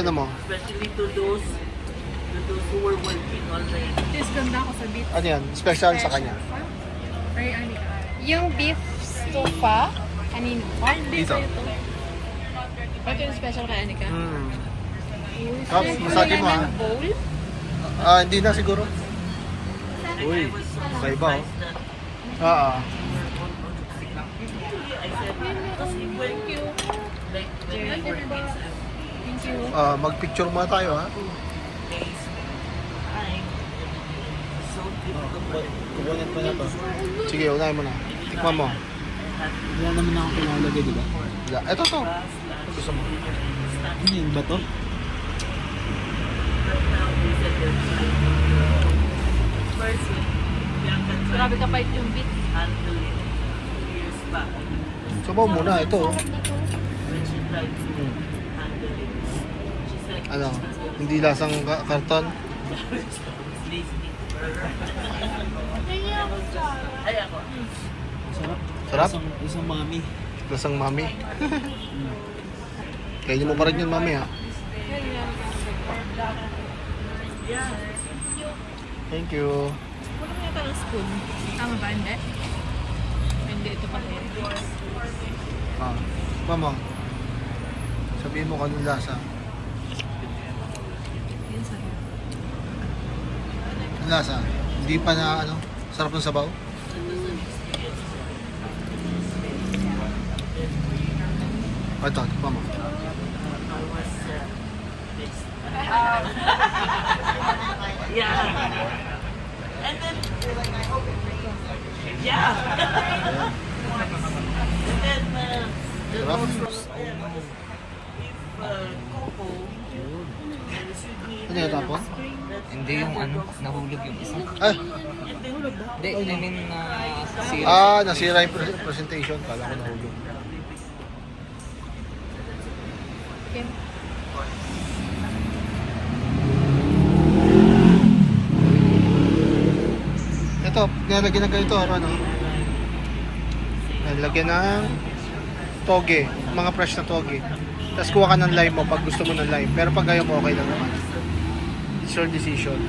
Ano mo? Especially to those who were working already. Is ganda ako sa beef. Ano yan? Special sa kanya. Ay, ani ka. Yung beef stufa, kanino? Ay, hindi Dito. sa'yo to. Ito yung special kay Anika. Tapos, masagi mo ha. Bowl? Hindi na siguro. Uy, kaiba oh. Oo. Thank you. Thank you. Mag-picture muna tayo ha. Kukunin pa na to. Sige, unahin mo na. Tikman mo. Wala naman ako pinalagay, di ba? Ito to. Gusto mo. Ano yun ba to? Grabe ka pa yung beef. Sabaw muna. Ito oh. Ano? Hindi lasang karton. Sarap. Sarap? Isang mami. Lasang mami. Kainin mo pa rin yun mami ha. Thank you. Kulang yata ng spoon. Tama ba, hindi? Hindi, ito pa rin. Mama. Sabihin mo kanong lasa. Ang lasa. Hindi pa na ano. Sarap ng sabaw. Ito, mama. Yeah. And then, yeah. And then, there's Sarap. also coco. Ano yung tapon? Hindi yung ano, nahulog yung isa. Ay! Hindi, yun yung sira. Nasira yung presentation. Kala ko nahulog. Ito, nilalagyan na ganito, ano? Nilalagyan ng toge, mga fresh na toge. Tapos kuha ka ng lime mo pag gusto mo ng lime. Pero pag ayaw mo, okay lang naman. It's your decision.